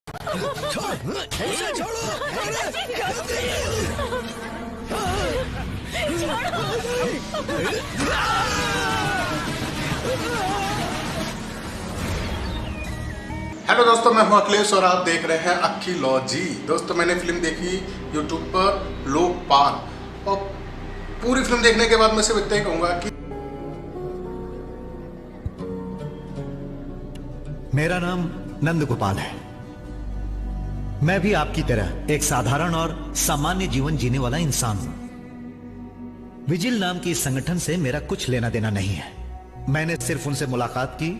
इसे छोड़ो। हेलो दोस्तों, मैं हूं अखिलेश और आप देख रहे हैं अखिलॉजी। दोस्तों, मैंने फिल्म देखी यूट्यूब पर लोकपाल, और पूरी फिल्म देखने के बाद मैं सिर्फ इतना ही कहूंगा कि मेरा नाम नंद गोपाल है। मैं भी आपकी तरह एक साधारण और सामान्य जीवन जीने वाला इंसान हूं। विजिल नाम की इस संगठन से मेरा कुछ लेना देना नहीं है। मैंने सिर्फ उनसे मुलाकात की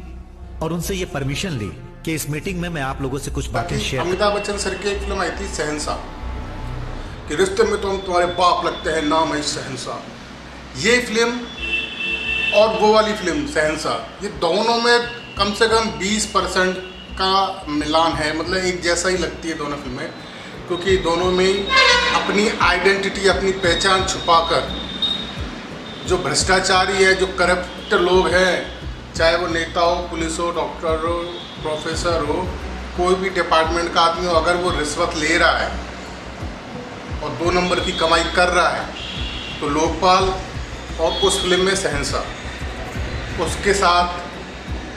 और उनसे यह परमिशन ली कि इस मीटिंग में मैं आप लोगों से कुछ बातें शेयर। अमिताभ बच्चन सर की एक फिल्म आई थी शहंशाह, कि रिश्ते में तो हम तुम्हारे बाप लगते हैं, नाम है शहंशाह। ये फिल्म और वो वाली फिल्म शहंशाह, ये दोनों में कम से कम 20% का मिलान है। मतलब एक जैसा ही लगती है दोनों फिल्में, क्योंकि दोनों में अपनी आइडेंटिटी, अपनी पहचान छुपाकर जो भ्रष्टाचारी है, जो करप्ट लोग हैं, चाहे वो नेता हो, पुलिस हो, डॉक्टर हो, प्रोफेसर हो, कोई भी डिपार्टमेंट का आदमी हो, अगर वो रिश्वत ले रहा है और 2 नंबर की कमाई कर रहा है, तो लोकपाल और उस फिल्म में शहंशाह उसके साथ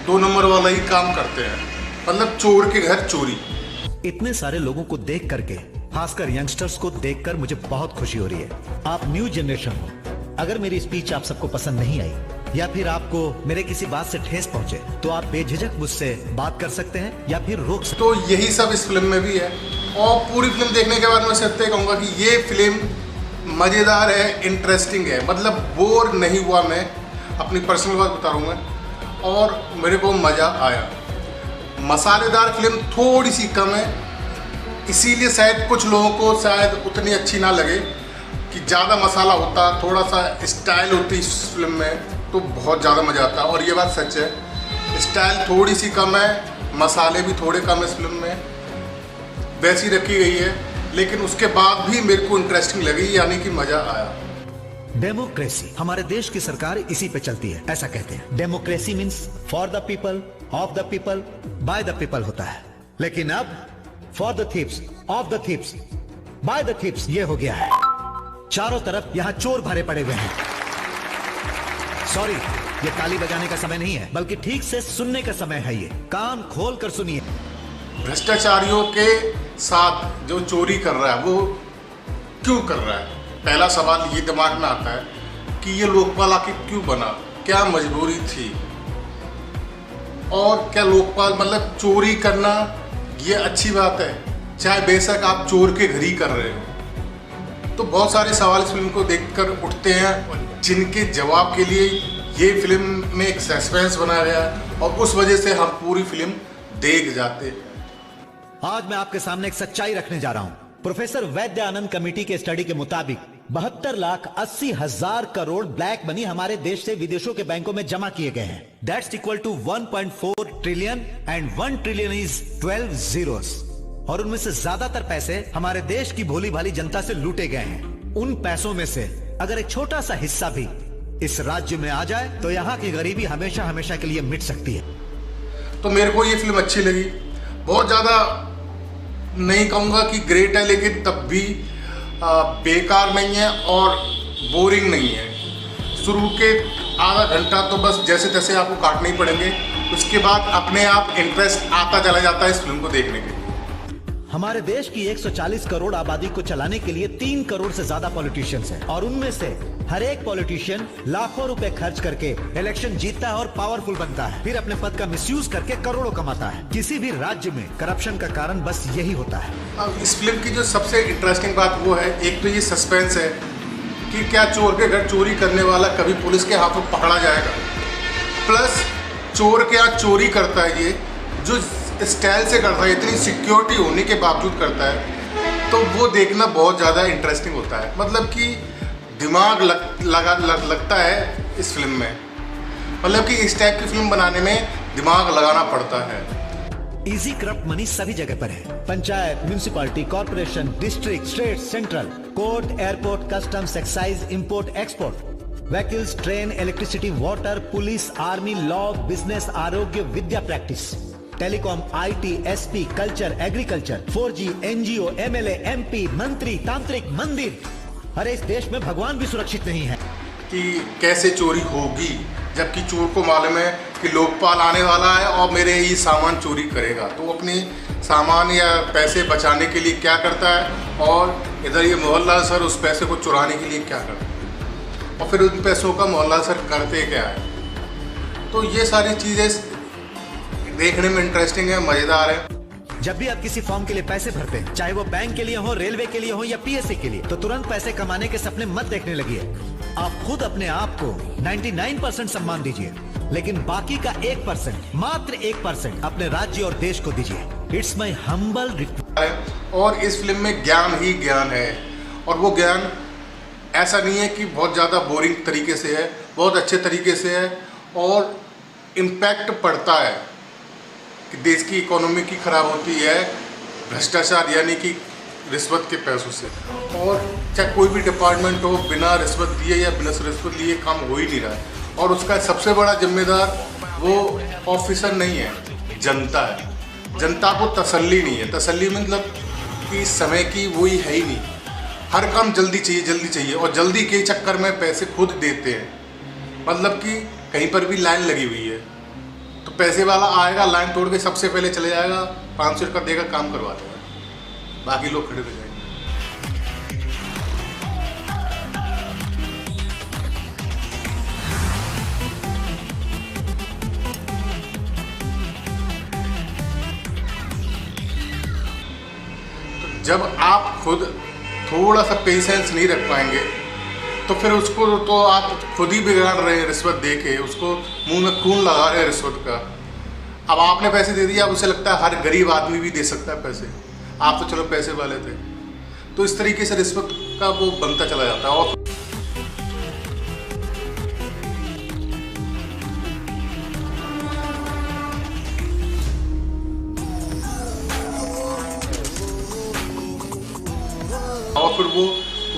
2 नंबर वाला ही काम करते हैं। मतलब चोर के घर चोरी। इतने सारे लोगों को देख करके, खासकर यंगस्टर्स को देखकर मुझे बहुत खुशी हो रही है। आप न्यू जनरेशन हो। अगर मेरी स्पीच आप सबको पसंद नहीं आई या फिर आपको मेरे किसी बात से ठेस पहुंचे, तो आप बेझिझक मुझसे बात कर सकते हैं या फिर रोक सकते हैं। तो यही सब इस फिल्म में भी है। और पूरी फिल्म देखने के बाद मैं सत्य कहूँगा कि ये फिल्म मज़ेदार है, इंटरेस्टिंग है। मतलब बोर नहीं हुआ मैं, अपनी पर्सनल बात बता रहा हूँ मैं, और मेरे को मज़ा आया। मसालेदार फिल्म थोड़ी सी कम है, इसीलिए शायद कुछ लोगों को शायद उतनी अच्छी ना लगे। कि ज़्यादा मसाला होता, थोड़ा सा स्टाइल होती इस फिल्म में, तो बहुत ज़्यादा मज़ा आता। और ये बात सच है, स्टाइल थोड़ी सी कम है, मसाले भी थोड़े कम है इस फिल्म में, वैसी रखी गई है, लेकिन उसके बाद भी मेरे को इंटरेस्टिंग लगी, यानी कि मज़ा आया। डेमोक्रेसी, हमारे देश की सरकार इसी पे चलती है। ऐसा कहते हैं, democracy means for the people, of the people, by the people होता है। लेकिन अब for the thieves, of the thieves, by the thieves ये हो गया है। चारों तरफ यहां चोर भरे पड़े हुए हैं। सॉरी, ये ताली बजाने का समय नहीं है, बल्कि ठीक से सुनने का समय है। ये कान खोल कर सुनिए। भ्रष्टाचारियों के साथ जो चोरी कर रहा है, वो क्यों कर रहा है? पहला सवाल ये दिमाग में आता है कि ये लोकपाल आखिर क्यों बना, क्या मजबूरी थी, और क्या लोकपाल मतलब चोरी करना ये अच्छी बात है, चाहे बेशक आप चोर के घर ही कर रहे हो। तो बहुत सारे सवाल इस फिल्म को देखकर उठते हैं, जिनके जवाब के लिए ये फिल्म में एक सस्पेंस बनाया गया है, और उस वजह से हम पूरी फिल्म देख जाते। आज मैं आपके सामने एक सच्चाई रखने जा रहा हूं। प्रोफेसर वैद्य आनंद कमेटी के स्टडी के मुताबिक 72,80,000 करोड़ ब्लैक मनी हमारे देश से विदेशों के बैंकों में जमा किए गए हैं। That's equal to 1.4 trillion, and 1 trillion is 12 zeros। और उनमें से ज्यादातर पैसे हमारे देश की भोली भाली जनता से लूटे गए हैं। उन पैसों में से अगर एक छोटा सा हिस्सा भी इस राज्य में आ जाए, तो यहाँ की गरीबी हमेशा हमेशा के लिए मिट सकती है। तो मेरे को ये फिल्म अच्छी लगी। बहुत ज्यादा नहीं कहूँगा कि ग्रेट है, लेकिन तब भी बेकार नहीं है और बोरिंग नहीं है। शुरू के आधा घंटा तो बस जैसे तैसे आपको काटने ही पड़ेंगे, उसके बाद अपने आप इंटरेस्ट आता चला जाता है इस फिल्म को देखने के लिए। हमारे देश की 140 करोड़ आबादी को चलाने के लिए 3 करोड़ से ज्यादा पॉलिटिशियंस हैं, और उनमें से हर एक पॉलिटिशियन लाखों रुपए खर्च करके इलेक्शन जीतता है और पावरफुल बनता है, फिर अपने पद का मिसयूज करके करोड़ों कमाता है। किसी भी राज्य में करप्शन का कारण बस यही होता है। अब इस फिल्म की जो सबसे इंटरेस्टिंग बात वो है, एक तो ये सस्पेंस है कि क्या चोर के घर चोरी करने वाला कभी पुलिस के हाथों पकड़ा जाएगा, प्लस चोर के यहाँ चोरी करता है, ये जो स्टाइल से करता है, इतनी सिक्योरिटी होने के बावजूद करता है, तो वो देखना बहुत ज़्यादा इंटरेस्टिंग होता है। मतलब कि दिमाग लगता है इस फिल्म में। मतलब कि इस टाइप की फिल्म बनाने में दिमाग लगाना पड़ता है। इजी करप्ट मनी सभी जगह पर है। Panchayat, municipality, corporation, district, state, central, court, airport, customs, excise, import, export, vehicles, train, electricity, water, police, army, law, business, आरोग्य, विद्या, practice, telecom, IT, SP, culture, agriculture, 4G, NGO, MLA, MP, मंत्री, तांत्रिक, मंदिर। अरे इस देश में भगवान भी सुरक्षित नहीं है। कि कैसे चोरी होगी, जबकि चोर को मालूम है कि लोकपाल आने वाला है और मेरे ये सामान चोरी करेगा, तो वो अपनी सामान या पैसे बचाने के लिए क्या करता है, और इधर ये मोहनलाल सर उस पैसे को चुराने के लिए क्या करता है, और फिर उन पैसों का मोहनलाल सर करते क्या है। तो ये सारी चीज़ें देखने में इंटरेस्टिंग है, मज़ेदार है। जब भी आप किसी फॉर्म के लिए पैसे भरते हैं, चाहे वो बैंक के लिए हो, रेलवे के लिए हो या पीएससी के लिए, तो तुरंत पैसे कमाने के सपने मत देखने लगिए। आप खुद अपने आप को 99% सम्मान दीजिए, लेकिन बाकी का 1%, मात्र 1% अपने राज्य और देश को दीजिए। It's my humble request. और इस फिल्म में ज्ञान ही ज्ञान है, और वो ज्ञान ऐसा नहीं है कि बहुत ज़्यादा बोरिंग तरीके से है, बहुत अच्छे तरीके से है, और इम्पैक्ट पड़ता है कि देश की इकोनॉमी की खराब होती है भ्रष्टाचार यानी कि रिश्वत के पैसों से। और चाहे कोई भी डिपार्टमेंट हो, बिना रिश्वत दिए या बिना रिश्वत लिए काम हो ही नहीं रहा है, और उसका सबसे बड़ा जिम्मेदार वो ऑफिसर नहीं है, जनता है। जनता को तसल्ली नहीं है, तसल्ली मतलब कि समय की वही है ही नहीं, हर काम जल्दी चाहिए जल्दी चाहिए, और जल्दी के चक्कर में पैसे खुद देते हैं। मतलब कि कहीं पर भी लाइन लगी हुई है तो पैसे वाला आएगा, लाइन तोड़ के सबसे पहले चले जाएगा, 500 रुपये देगा, काम करवा देगा, बाकी लोग खड़े रह जाएंगे। तो जब आप खुद थोड़ा सा पेशेंस नहीं रख पाएंगे तो फिर उसको तो आप खुद ही बिगाड़ रहे हैं, रिश्वत दे के उसको मुंह में खून लगा रहे हैं रिश्वत का। अब आपने पैसे दे दिए, अब उसे लगता है हर गरीब आदमी भी दे सकता है पैसे, आप तो चलो पैसे वाले थे, तो इस तरीके से रिश्वत का वो बनता चला जाता है। और फिर वो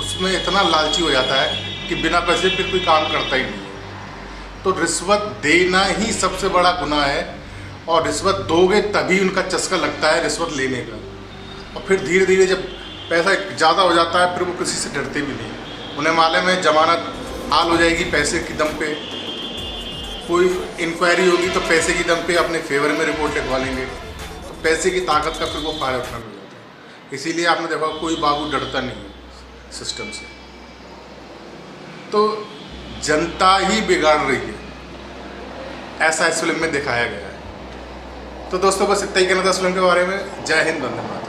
उसमें इतना लालची हो जाता है कि बिना पैसे फिर कोई काम करता ही नहीं है। तो रिश्वत देना ही सबसे बड़ा गुनाह है, और रिश्वत दोगे तभी उनका चस्का लगता है रिश्वत लेने का, और फिर धीरे धीरे जब पैसा ज़्यादा हो जाता है फिर वो किसी से डरते भी नहीं। उन्हें मालूम है जमानत हाल हो जाएगी पैसे की दम पे, कोई इंक्वायरी होगी तो पैसे की दम पे अपने फेवर में रिपोर्ट लिखवा लेंगे, तो पैसे की ताकत का फिर वो फायदा उठाने लग जाता है। इसीलिए आपने देखा कोई बाबू डरता नहीं है सिस्टम से। तो जनता ही बिगाड़ रही है, ऐसा इस फिल्म में दिखाया गया है। तो दोस्तों बस इतना ही कहना था इस फिल्म के बारे में। जय हिंद, वंदे मातरम।